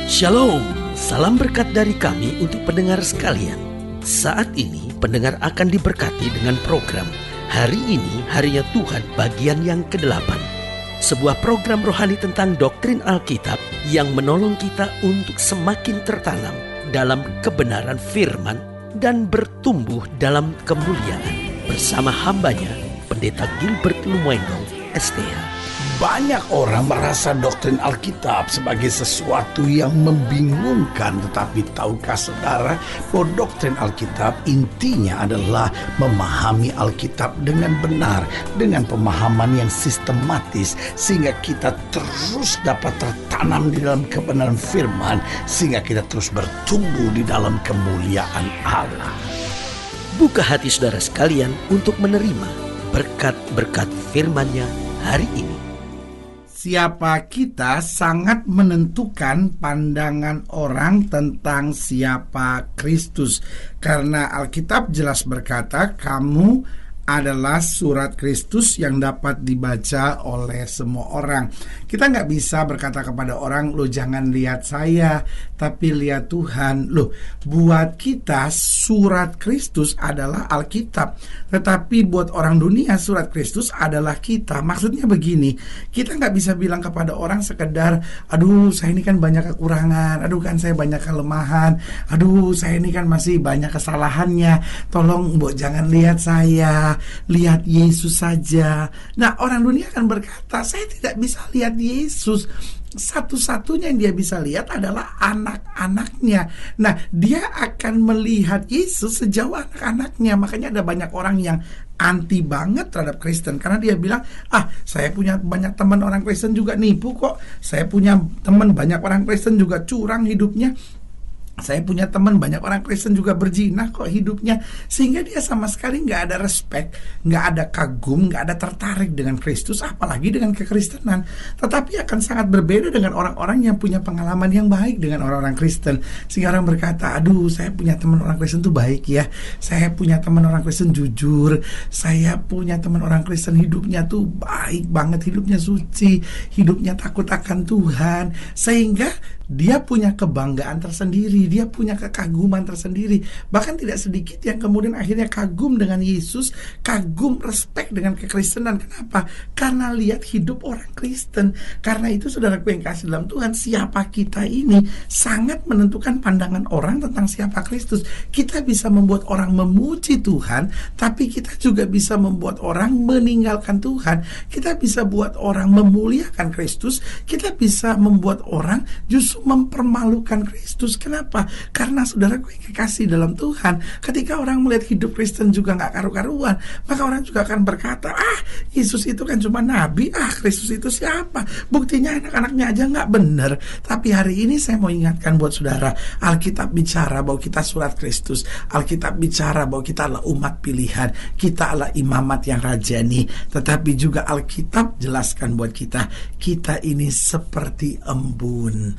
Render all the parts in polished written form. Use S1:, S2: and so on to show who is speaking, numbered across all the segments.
S1: Shalom, salam berkat dari kami untuk pendengar sekalian. Saat ini pendengar akan diberkati dengan program Hari Ini Harinya Tuhan bagian yang ke-8. Sebuah program rohani tentang doktrin Alkitab yang menolong kita untuk semakin tertanam dalam kebenaran firman dan bertumbuh dalam kemuliaan. Bersama hambanya, Pendeta Gilbert Lumendo, STH.
S2: Banyak orang merasa doktrin Alkitab sebagai sesuatu yang membingungkan. Tetapi tahukah saudara bahwa doktrin Alkitab intinya adalah memahami Alkitab dengan benar, dengan pemahaman yang sistematis, sehingga kita terus dapat tertanam di dalam kebenaran firman, sehingga kita terus bertumbuh di dalam kemuliaan Allah.
S1: Buka hati saudara sekalian untuk menerima berkat-berkat firman-Nya hari ini.
S2: Siapa kita sangat menentukan pandangan orang tentang siapa Kristus. Karena Alkitab jelas berkata, kamu adalah surat Kristus yang dapat dibaca oleh semua orang. Kita nggak bisa berkata kepada orang, lo jangan lihat saya, tapi lihat Tuhan. Loh, buat kita surat Kristus adalah Alkitab. Tetapi buat orang dunia surat Kristus adalah kita. Maksudnya begini, kita nggak bisa bilang kepada orang sekedar, aduh saya ini kan banyak kekurangan, aduh kan saya banyak kelemahan, aduh saya ini kan masih banyak kesalahannya, tolong Mbok jangan lihat saya, lihat Yesus saja. Nah, orang dunia akan berkata, saya tidak bisa lihat Yesus. Satu-satunya yang dia bisa lihat adalah anak-anaknya. Nah, dia akan melihat Yesus sejauh anak-anaknya. Makanya ada banyak orang yang anti banget terhadap Kristen, karena dia bilang, saya punya banyak teman orang Kristen juga nipu kok. Saya punya teman banyak orang Kristen juga curang hidupnya. Saya punya teman banyak orang Kristen juga berzina kok hidupnya. Sehingga dia sama sekali gak ada respect, gak ada kagum, gak ada tertarik dengan Kristus, apalagi dengan kekristenan. Tetapi akan sangat berbeda dengan orang-orang yang punya pengalaman yang baik dengan orang-orang Kristen. Sehingga orang berkata, aduh saya punya teman orang Kristen tuh baik ya, saya punya teman orang Kristen jujur, saya punya teman orang Kristen hidupnya tuh baik banget, hidupnya suci, hidupnya takut akan Tuhan. Sehingga dia punya kebanggaan tersendiri, dia punya kekaguman tersendiri. Bahkan tidak sedikit yang kemudian akhirnya kagum dengan Yesus, kagum, respect dengan kekristenan. Kenapa? Karena lihat hidup orang Kristen. Karena itu saudaraku yang kasih dalam Tuhan, siapa kita ini sangat menentukan pandangan orang tentang siapa Kristus. Kita bisa membuat orang memuji Tuhan, tapi kita juga bisa membuat orang meninggalkan Tuhan. Kita bisa buat orang memuliakan Kristus, kita bisa membuat orang justru mempermalukan Kristus. Kenapa? Karena saudaraku yang kekasih dalam Tuhan, ketika orang melihat hidup Kristen juga gak karu-karuan, maka orang juga akan berkata, Yesus itu kan cuma nabi, Kristus itu siapa? Buktinya anak-anaknya aja gak benar. Tapi hari ini saya mau ingatkan buat saudara, Alkitab bicara bahwa kita surat Kristus. Alkitab bicara bahwa kita adalah umat pilihan, kita adalah imamat yang rajani. Tetapi juga Alkitab jelaskan buat kita ini seperti embun.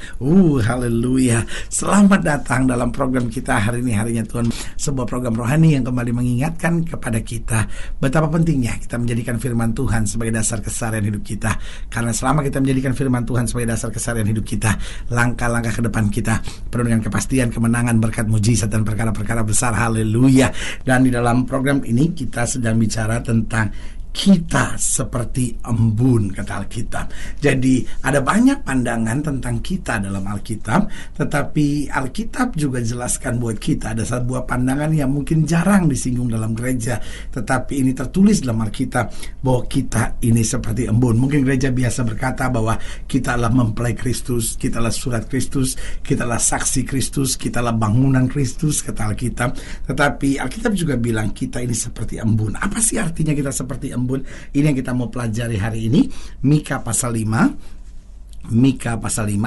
S2: Haleluya. Selamat datang dalam program kita hari ini harinya Tuhan. Sebuah program rohani yang kembali mengingatkan kepada kita betapa pentingnya kita menjadikan firman Tuhan sebagai dasar keseharian hidup kita. Karena selama kita menjadikan firman Tuhan sebagai dasar keseharian hidup kita, langkah-langkah ke depan kita penuh dengan kepastian, kemenangan, berkat, mujizat dan perkara-perkara besar. Haleluya. Dan di dalam program ini kita sedang bicara tentang kita seperti embun, kata Alkitab. Jadi ada banyak pandangan tentang kita dalam Alkitab, tetapi Alkitab juga jelaskan buat kita ada sebuah pandangan yang mungkin jarang disinggung dalam gereja, tetapi ini tertulis dalam Alkitab bahwa kita ini seperti embun. Mungkin gereja biasa berkata bahwa kita adalah mempelai Kristus, kita adalah surat Kristus, kita adalah saksi Kristus, kita adalah bangunan Kristus, kata Alkitab. Tetapi Alkitab juga bilang kita ini seperti embun. Apa sih artinya kita seperti embun? Ini yang kita mau pelajari hari ini. Mika pasal 5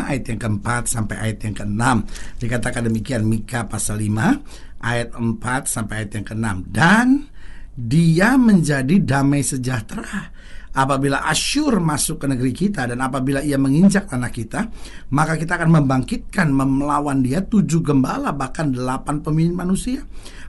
S2: ayat yang keempat sampai ayat yang keenam. Dikatakan demikian, Mika pasal 5 ayat 4 sampai ayat yang keenam. Dan dia menjadi damai sejahtera Apabila Asyur masuk ke negeri kita dan apabila ia menginjak tanah kita, maka kita akan membangkitkan melawan dia 7 gembala, bahkan 8 pemimpin manusia.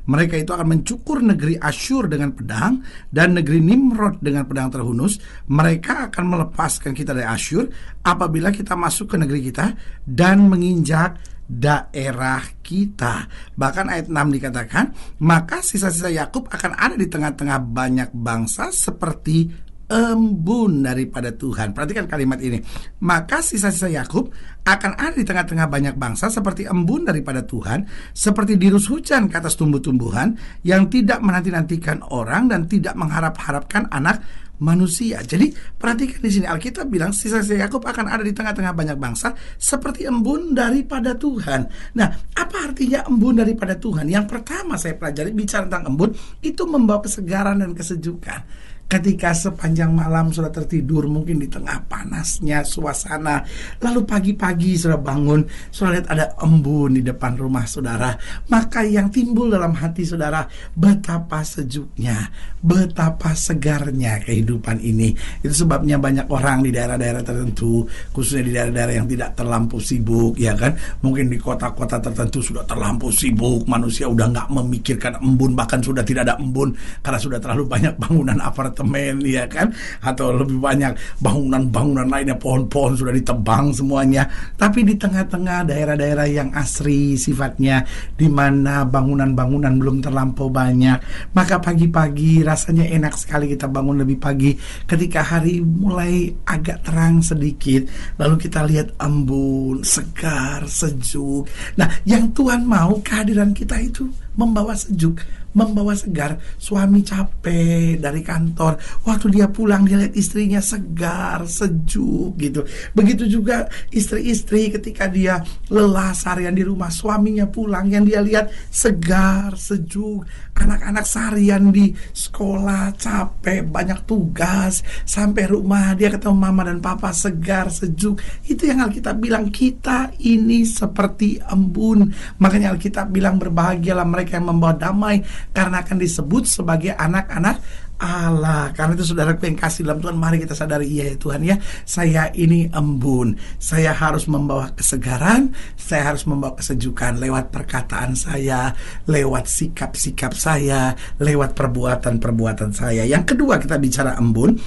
S2: Mereka itu akan mencukur negeri Asyur dengan pedang dan negeri Nimrod dengan pedang terhunus. Mereka akan melepaskan kita dari Asyur apabila kita masuk ke negeri kita dan menginjak daerah kita. Bahkan ayat 6 dikatakan, maka sisa-sisa Yakub akan ada di tengah-tengah banyak bangsa seperti embun daripada Tuhan. Perhatikan kalimat ini. Maka sisa-sisa Yakub akan ada di tengah-tengah banyak bangsa seperti embun daripada Tuhan, seperti dirus hujan ke atas tumbuh-tumbuhan, yang tidak menanti-nantikan orang dan tidak mengharap-harapkan anak manusia. Jadi perhatikan di sini Alkitab bilang sisa-sisa Yakub akan ada di tengah-tengah banyak bangsa seperti embun daripada Tuhan. Nah, apa artinya embun daripada Tuhan? Yang pertama saya pelajari bicara tentang embun itu membawa kesegaran dan kesejukan. Ketika sepanjang malam sudah tertidur, mungkin di tengah panasnya suasana, lalu pagi-pagi sudah bangun, sudah lihat ada embun di depan rumah saudara, maka yang timbul dalam hati saudara, betapa sejuknya, betapa segarnya kehidupan ini. Itu sebabnya banyak orang di daerah-daerah tertentu, khususnya di daerah-daerah yang tidak terlampau sibuk, ya kan? Mungkin di kota-kota tertentu sudah terlampau sibuk, manusia udah nggak memikirkan embun, bahkan sudah tidak ada embun karena sudah terlalu banyak bangunan apartemen, ya kan, atau lebih banyak bangunan-bangunan lainnya, pohon-pohon sudah ditebang semuanya. Tapi di tengah-tengah daerah-daerah yang asri sifatnya, di mana bangunan-bangunan belum terlampau banyak, maka pagi-pagi rasanya enak sekali kita bangun lebih pagi ketika hari mulai agak terang sedikit, lalu kita lihat embun, segar, sejuk. Nah, yang Tuhan mau kehadiran kita itu membawa sejuk, membawa segar. Suami capek dari kantor, waktu dia pulang dia lihat istrinya segar, sejuk gitu. Begitu juga istri-istri ketika dia lelah seharian di rumah, suaminya pulang yang dia lihat segar, sejuk. Anak-anak seharian di sekolah capek, banyak tugas, sampai rumah dia ketemu mama dan papa segar, sejuk. Itu yang Alkitab bilang, kita ini seperti embun. Makanya Alkitab bilang berbahagialah mereka yang membawa damai, karena akan disebut sebagai anak-anak Allah. Karena itu saudaraku yang kasih dalam Tuhan, mari kita sadari, iya ya Tuhan ya, saya ini embun. Saya harus membawa kesegaran, saya harus membawa kesejukan lewat perkataan saya, lewat sikap-sikap saya, lewat perbuatan-perbuatan saya. Yang kedua, kita bicara embun.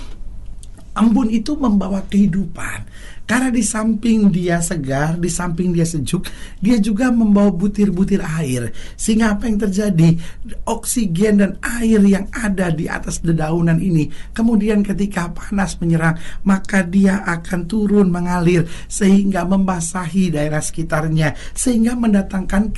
S2: Embun itu membawa kehidupan. Karena di samping dia segar, di samping dia sejuk, dia juga membawa butir-butir air. Sehingga apa yang terjadi? Oksigen dan air yang ada di atas dedaunan ini, kemudian ketika panas menyerang, maka dia akan turun mengalir sehingga membasahi daerah sekitarnya, sehingga mendatangkan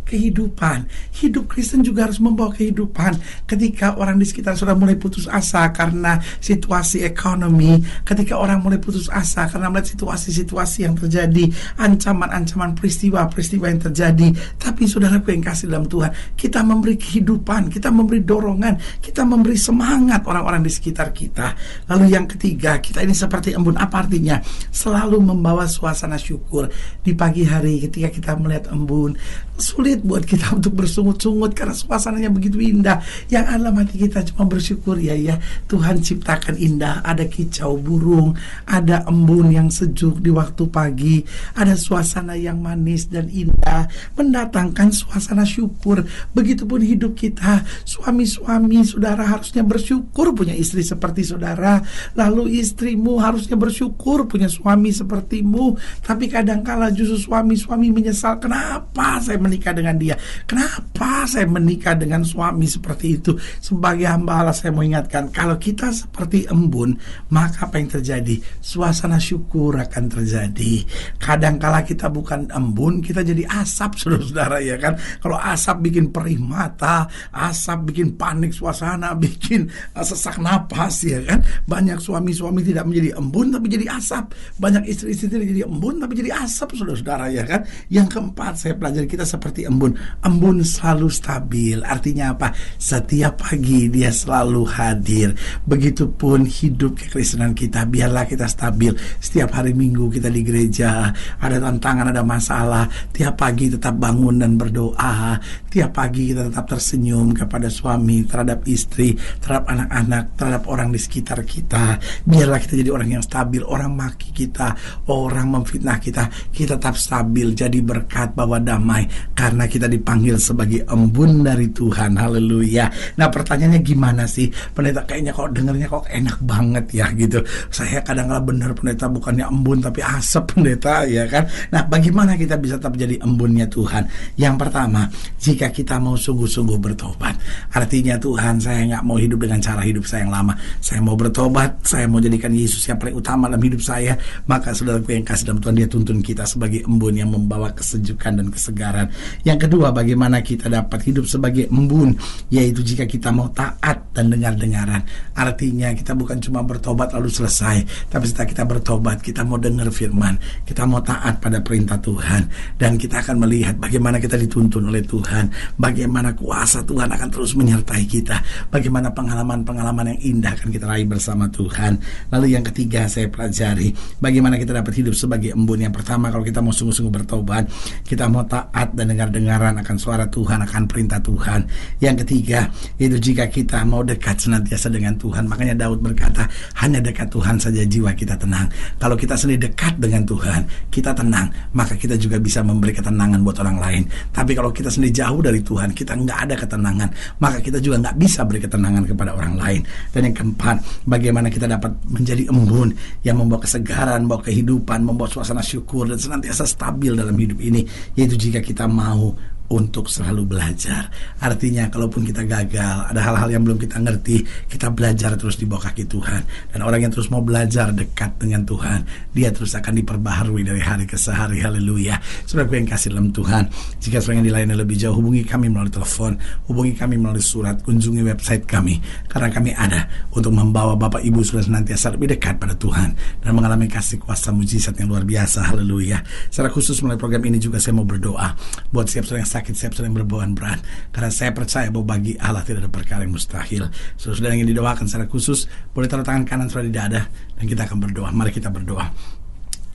S2: kehidupan. Hidup Kristen juga harus membawa kehidupan. Ketika orang di sekitar sudah mulai putus asa karena situasi ekonomi, ketika orang mulai putus asa karena melihat situasi-situasi yang terjadi, ancaman-ancaman peristiwa-peristiwa yang terjadi, tapi saudaraku yang kasih dalam Tuhan, kita memberi kehidupan, kita memberi dorongan, kita memberi semangat orang-orang di sekitar kita. Lalu yang ketiga, kita ini seperti embun. Apa artinya? Selalu membawa suasana syukur. Di pagi hari ketika kita melihat embun, sulit buat kita untuk bersungut-sungut karena suasananya begitu indah. Yang dalam hati kita cuma bersyukur, ya Tuhan ciptakan indah, ada kicau burung, ada embun yang sejuk di waktu pagi, ada suasana yang manis dan indah, mendatangkan suasana syukur. Begitupun hidup kita, suami-suami saudara harusnya bersyukur punya istri seperti saudara, lalu istrimu harusnya bersyukur punya suami sepertimu. Tapi kadangkala justru suami-suami menyesal, kenapa saya menikah dengan dia, kenapa saya menikah dengan suami seperti itu. Sebagai hamba Allah, saya mau ingatkan, kalau kita seperti embun, maka apa yang terjadi? Suasana syukur akan terjadi. Kadangkala kita bukan embun, kita jadi asap, saudara-saudara, ya kan. Kalau asap bikin perih mata, asap bikin panik suasana, bikin sesak napas, ya kan. Banyak suami-suami tidak menjadi embun tapi jadi asap, banyak istri-istri tidak jadi embun tapi jadi asap, saudara-saudara, ya kan. Yang keempat, saya pelajari kita seperti embun. Embun selalu stabil. Artinya apa? Setiap pagi dia selalu hadir. Begitupun hidup kekristenan kita, biarlah kita stabil. Setiap setiap hari Minggu kita di gereja, ada tantangan, ada masalah, tiap pagi tetap bangun dan berdoa, tiap pagi kita tetap tersenyum kepada suami, terhadap istri, terhadap anak-anak, terhadap orang di sekitar kita. Biarlah kita jadi orang yang stabil. Orang maki kita, orang memfitnah kita, kita tetap stabil, jadi berkat, bawa damai, karena kita dipanggil sebagai embun dari Tuhan. Haleluya. Nah, pertanyaannya gimana sih pendeta? Kayaknya kok dengernya kok enak banget ya gitu. Saya kadang-kadang benar pendeta, bukannya embun tapi asap pendeta, ya kan. Nah, bagaimana kita bisa tetap jadi embunnya Tuhan? Yang pertama, jika kita mau sungguh-sungguh bertobat. Artinya, Tuhan, saya nggak mau hidup dengan cara hidup saya yang lama. Saya mau bertobat, saya mau jadikan Yesus yang paling utama dalam hidup saya. Maka saudaraku yang kasih dalam Tuhan, Dia tuntun kita sebagai embun yang membawa kesejukan dan kesegaran. Yang kedua, bagaimana kita dapat hidup sebagai embun, yaitu jika kita mau taat dan dengar-dengaran. Artinya kita bukan cuma bertobat lalu selesai, tapi setelah kita bertobat, kita mau dengar firman, kita mau taat pada perintah Tuhan, dan kita akan melihat bagaimana kita dituntun oleh Tuhan, bagaimana kuasa Tuhan akan terus menyertai kita, bagaimana pengalaman-pengalaman yang indah akan kita raih bersama Tuhan. Lalu yang ketiga, saya pelajari bagaimana kita dapat hidup sebagai embun. Yang pertama, kalau kita mau sungguh-sungguh bertobat, kita mau taat dan dengar-dengaran akan suara Tuhan, akan perintah Tuhan. Yang ketiga, yaitu jika kita mau dekat senantiasa dengan Tuhan. Makanya Daud berkata, hanya dekat Tuhan saja jiwa kita tenang. Kalau kita sendiri dekat dengan Tuhan, kita tenang, maka kita juga bisa memberi ketenangan buat orang lain. Tapi kalau kita sendiri jauh dari Tuhan, kita nggak ada ketenangan, maka kita juga nggak bisa beri ketenangan kepada orang lain. Dan yang keempat, bagaimana kita dapat menjadi embun yang membawa kesegaran, membawa kehidupan, membawa suasana syukur dan senantiasa stabil dalam hidup ini, yaitu jika kita mau untuk selalu belajar. Artinya, kalaupun kita gagal, ada hal-hal yang belum kita ngerti, kita belajar terus di bawah kaki Tuhan. Dan orang yang terus mau belajar dekat dengan Tuhan, dia terus akan diperbaharui dari hari ke hari. Haleluya. Saudara yang kasih dalam Tuhan, jika saudara yang dilayani lebih jauh, hubungi kami melalui telepon, hubungi kami melalui surat, kunjungi website kami, karena kami ada untuk membawa Bapak Ibu sudah senantiasa lebih dekat pada Tuhan dan mengalami kasih kuasa mujizat yang luar biasa. Haleluya. Secara khusus melalui program ini juga saya mau berdoa buat setiap saudara yang sakit, siap sedang berbeban berat, karena saya percaya bahwa bagi Allah tidak ada perkara yang mustahil. Saudara yang ingin didoakan secara khusus, boleh taruh tangan kanan saudara di dada dan kita akan berdoa. Mari kita berdoa.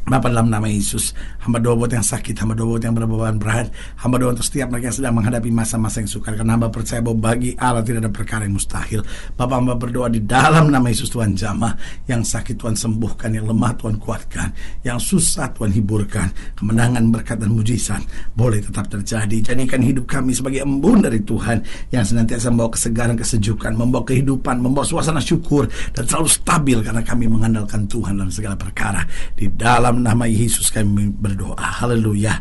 S2: Bapa, dalam nama Yesus, hamba doa buat yang sakit, hamba doa buat yang berbeban berat, hamba doa untuk setiap mereka yang sedang menghadapi masa-masa yang sukar, karena hamba percaya bahwa bagi Allah tidak ada perkara yang mustahil. Bapa, hamba berdoa di dalam nama Yesus, Tuhan jamah, yang sakit Tuhan sembuhkan, yang lemah Tuhan kuatkan, yang susah Tuhan hiburkan, kemenangan, berkat dan mujizat boleh tetap terjadi. Jadikan hidup kami sebagai embun dari Tuhan yang senantiasa membawa kesegaran, kesejukan, membawa kehidupan, membawa suasana syukur dan selalu stabil, karena kami mengandalkan Tuhan dalam segala perkara. Di dalam nama Yesus kami berdoa. Haleluya.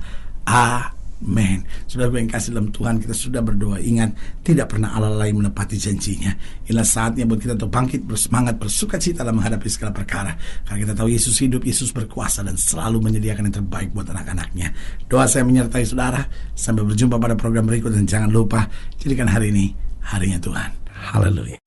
S2: Amin. Saudara yang kasih dalam Tuhan, kita sudah berdoa. Ingat, tidak pernah Allah lain menepati janjinya. Inilah saatnya buat kita untuk bangkit, bersemangat, bersukacita dalam menghadapi segala perkara. Karena kita tahu Yesus hidup, Yesus berkuasa dan selalu menyediakan yang terbaik buat anak-anaknya. Doa saya menyertai saudara. Sampai berjumpa pada program berikut, dan jangan lupa jadikan hari ini harinya Tuhan. Haleluya.